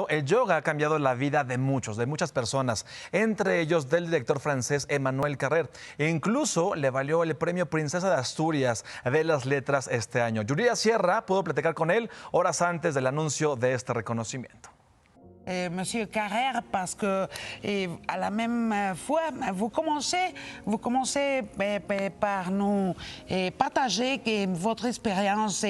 El yoga ha cambiado la vida de muchos, de muchas personas, entre ellos del director francés Emmanuel Carrère. E incluso le valió el premio Princesa de Asturias de las Letras este año. Yuridia Sierra pudo platicar con él horas antes del anuncio de este reconocimiento. Monsieur Carrère, parce que à la même fois, vous commencez par nous partager votre expérience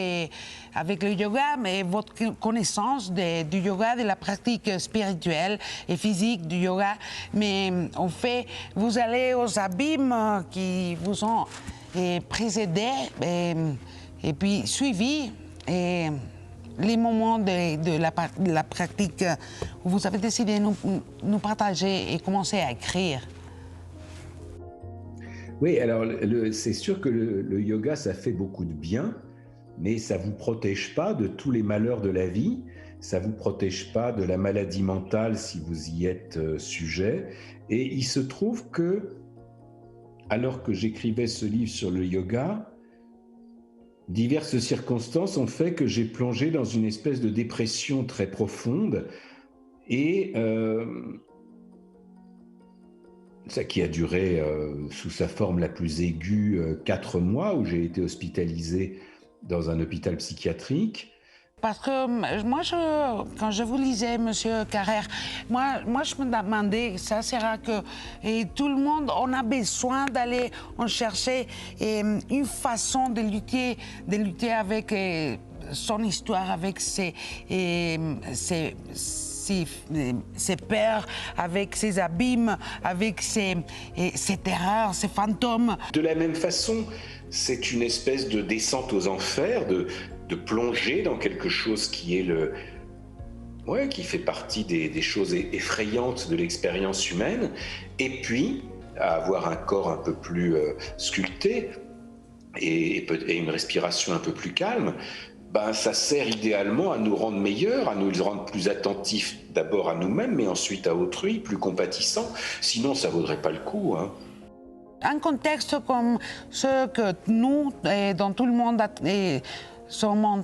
avec le yoga, mais votre connaissance du yoga, de la pratique spirituelle et physique du yoga. Mais en fait, vous allez aux abîmes qui vous ont précédés et puis suivis. Les moments de la pratique où vous avez décidé de nous partager et commencer à écrire. Oui, alors c'est sûr que le yoga, ça fait beaucoup de bien, mais ça ne vous protège pas de tous les malheurs de la vie, ça ne vous protège pas de la maladie mentale si vous y êtes sujet. Et il se trouve que, alors que j'écrivais ce livre sur le yoga, diverses circonstances ont fait que j'ai plongé dans une espèce de dépression très profonde et ça qui a duré sous sa forme la plus aiguë 4 mois où j'ai été hospitalisé dans un hôpital psychiatrique. Parce que moi, quand je vous lisais, Monsieur Carrère, moi je me demandais, ça sera que tout le monde, on a besoin d'aller en chercher une façon de lutter avec son histoire, avec ses peurs, avec ses abîmes, avec ses terreurs, ses fantômes. De la même façon, c'est une espèce de descente aux enfers, de plonger dans quelque chose qui est qui fait partie des choses effrayantes de l'expérience humaine, et puis à avoir un corps un peu plus sculpté et une respiration un peu plus calme. Ça sert idéalement à nous rendre meilleurs, à nous rendre plus attentifs d'abord à nous-mêmes, mais ensuite à autrui, plus compatissants. Sinon, ça ne vaudrait pas le coup. Un contexte comme ce que nous, dans tout le monde, sommes en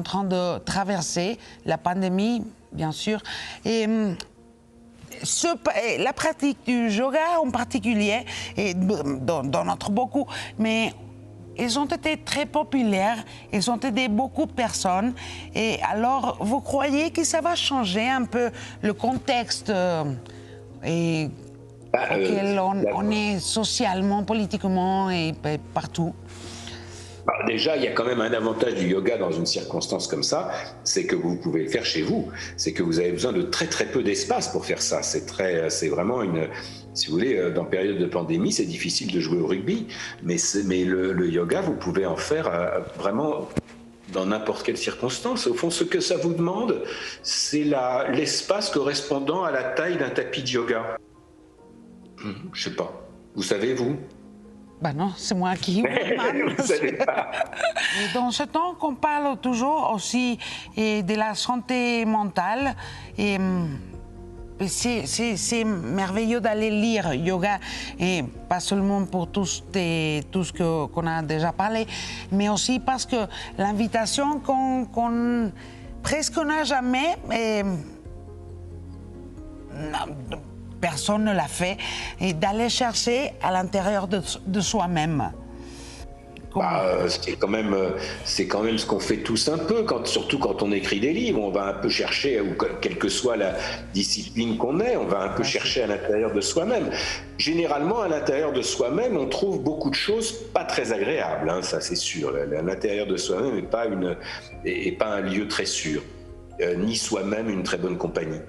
train de traverser, la pandémie, bien sûr, et la pratique du yoga en particulier, et dans notre beaucoup, mais ils ont été très populaires, ils ont aidé beaucoup de personnes. Et alors, vous croyez que ça va changer un peu le contexte auquel on est socialement, politiquement et partout? Déjà, il y a quand même un avantage du yoga dans une circonstance comme ça, c'est que vous pouvez le faire chez vous. C'est que vous avez besoin de très très peu d'espace pour faire ça. C'est vraiment si vous voulez, dans période de pandémie, c'est difficile de jouer au rugby, mais le yoga, vous pouvez en faire vraiment dans n'importe quelle circonstance. Au fond, ce que ça vous demande, c'est l'espace correspondant à la taille d'un tapis de yoga. Je sais pas. Vous savez, vous? Non, c'est moi qui vous demande. Vous savez pas. Et dans ce temps qu'on parle toujours aussi de la santé mentale, c'est merveilleux d'aller lire yoga, et pas seulement pour tout ce qu'on a déjà parlé, mais aussi parce que l'invitation qu'on presque n'a jamais, personne ne l'a fait, et d'aller chercher à l'intérieur de soi-même. C'est quand même ce qu'on fait tous un peu, surtout quand on écrit des livres. On va un peu chercher, ou quelle que soit la discipline qu'on ait, on va un peu chercher à l'intérieur de soi-même. Généralement, à l'intérieur de soi-même, on trouve beaucoup de choses pas très agréables, ça c'est sûr. L'intérieur de soi-même n'est pas un lieu très sûr, ni soi-même une très bonne compagnie.